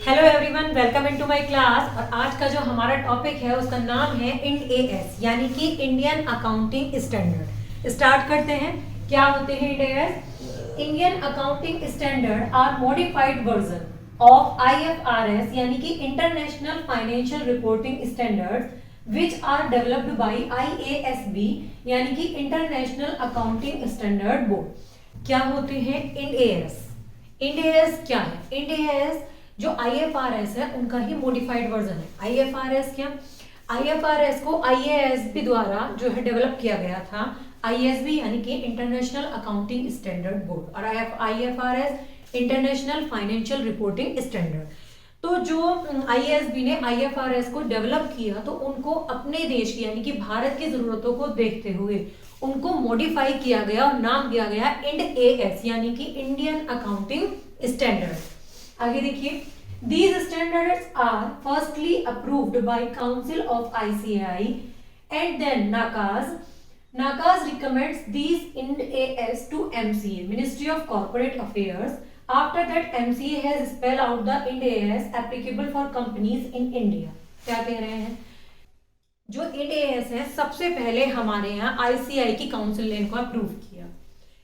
Hello everyone, welcome into my class. और आज का जो हमारा टॉपिक है उसका नाम है इंड एएस यानी कि इंडियन अकाउंटिंग स्टैंडर्ड। स्टार्ट करते हैं। क्या होते हैं Ind AS? Indian accounting standard are modified version of IFRS यानी कि international financial reporting standards which are developed by IASB यानी कि इंटरनेशनल अकाउंटिंग स्टैंडर्ड बोर्ड। क्या होते हैं इंड एएस? इंड एएस क्या है? इंड एएस जो आईएफआरएस है उनका ही मॉडिफाइड वर्जन है। आईएफआरएस क्या? आईएफआरएस को आईएएसबी द्वारा जो है डेवलप किया गया था। आईएसबी यानी कि इंटरनेशनल अकाउंटिंग स्टैंडर्ड बोर्ड और IFRS international financial reporting standard. तो जो आईएसबी ने आईएफआरएस को डेवलप किया तो उनको अपने देश की यानी कि भारत की जरूरतों को देखते हुए उनको मॉडिफाई किया गया और नाम दिया गया इंड एएस यानी कि इंडियन अकाउंटिंग स्टैंडर्ड। आगे देखिए, these standards are firstly approved by Council of ICAI and then NACAS. NACAS recommends these IND AS to MCA, Ministry of Corporate Affairs. After that, MCA has spelled out the IND AS applicable for companies in India. क्या कह रहे हैं? जो IND AS है सबसे पहले हमारे यहाँ ICAI की काउंसिल ने इनको अप्रूव किया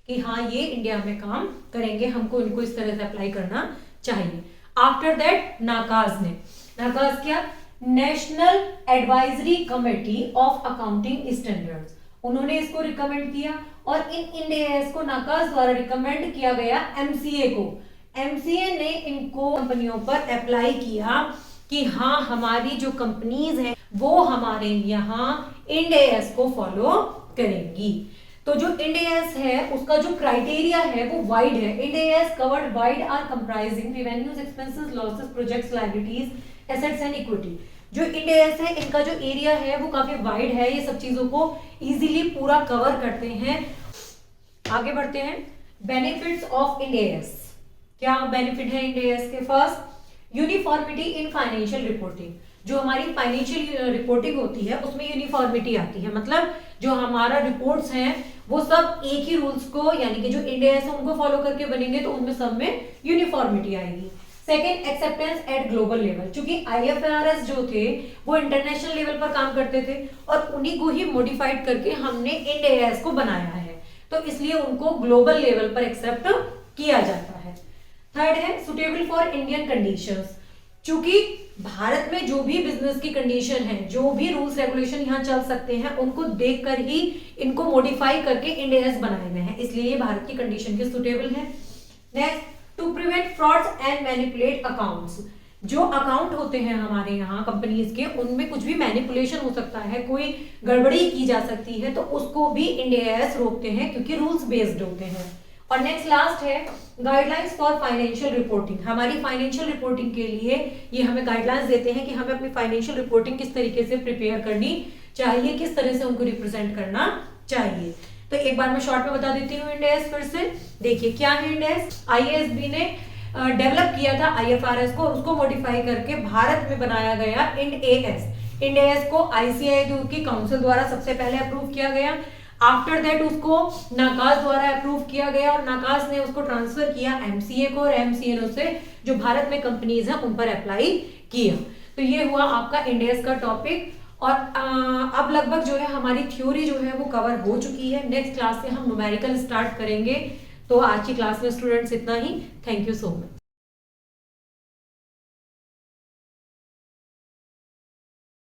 कि हाँ ये इंडिया में काम करेंगे, हमको इनको इस तरह से अप्लाई करना चाहिए। आफ्टर दैट नाकाज क्या? National advisory committee of accounting standards, उन्होंने इसको रिकमेंड किया और इंड एएस को नाकाज द्वारा रिकमेंड किया गया एमसीए को। एमसीए ने इनको कंपनियों पर अप्लाई किया कि हाँ हमारी जो कंपनीज हैं वो हमारे यहाँ इंड एएस को फॉलो करेंगी। तो जो इंड एएस है उसका जो क्राइटेरिया है वो वाइड है। Ind AS covered wide are comprising revenues, expenses, losses, projects, liabilities, assets and equity. जो इंड एएस है इनका जो एरिया है वो काफी वाइड है, ये सब चीजों को इजीली पूरा कवर करते हैं। आगे बढ़ते हैं। Benefits of Ind AS. क्या बेनिफिट है इंड एएस के? First, uniformity in financial reporting. जो हमारी फाइनेंशियल रिपोर्टिंग होती है उसमें यूनिफॉर्मिटी आती है, मतलब जो हमारा रिपोर्ट्स हैं वो सब एक ही रूल्स को यानी कि जो इंड एएस है उनको फॉलो करके बनेंगे तो उनमें सब में यूनिफॉर्मिटी आएगी। Second, acceptance eight global level. क्योंकि आईएफआरएस जो थे वो इंटरनेशनल लेवल पर काम करते थे और उन्हीं को ही मॉडिफाइड करके हमने इंड एएस को बनाया है, तो इसलिए उनको ग्लोबल लेवल पर एक्सेप्ट किया जाता है। थर्ड है सुटेबल फॉर इंडियन कंडीशंस। चूंकि भारत में जो भी बिजनेस की कंडीशन है, जो भी रूल्स रेगुलेशन यहाँ चल सकते हैं उनको देखकर ही इनको मॉडिफाई करके इंड एएस बनाए गए हैं, इसलिए ये भारत की कंडीशन के सुटेबल है। Next, to prevent frauds and manipulate accounts. जो अकाउंट होते हैं हमारे यहाँ कंपनीज के उनमें कुछ भी मैनिपुलेशन हो सकता है, कोई गड़बड़ी की जा सकती है, तो उसको भी इंड एएस रोकते हैं क्योंकि रूल्स बेस्ड होते हैं। और नेक्स्ट लास्ट है गाइडलाइंस फॉर फाइनेंशियल रिपोर्टिंग। हमारी फाइनेंशियल रिपोर्टिंग के लिए ये हमें गाइडलाइंस देते हैं कि हमें अपनी फाइनेंशियल रिपोर्टिंग किस तरीके से प्रिपेयर करनी चाहिए, किस तरह से उनको रिप्रेजेंट करना चाहिए। तो एक बार मैं शॉर्ट में बता देती हूँ इंड एएस फिर से। देखिए क्या है इंड एएस? आईएएसबी ने डेवलप किया था आईएफआरएस को, उसको मॉडिफाई करके भारत में बनाया गया इंड एएस। इंड एएस को आईसीएआई की काउंसिल द्वारा सबसे पहले अप्रूव किया गया। आफ्टर दैट उसको नाकास द्वारा अप्रूव किया गया और नाकास ने उसको ट्रांसफर किया एमसीए को और एमसीए ने उसे जो भारत में कंपनीज हैं उन पर अप्लाई किया। तो ये हुआ आपका इंड एएस का टॉपिक। और अब लगभग जो है हमारी थ्योरी जो है वो कवर हो चुकी है। नेक्स्ट क्लास से हम न्यूमेरिकल स्टार्ट करेंगे। तो आज की क्लास में स्टूडेंट्स इतना ही। Thank you so much.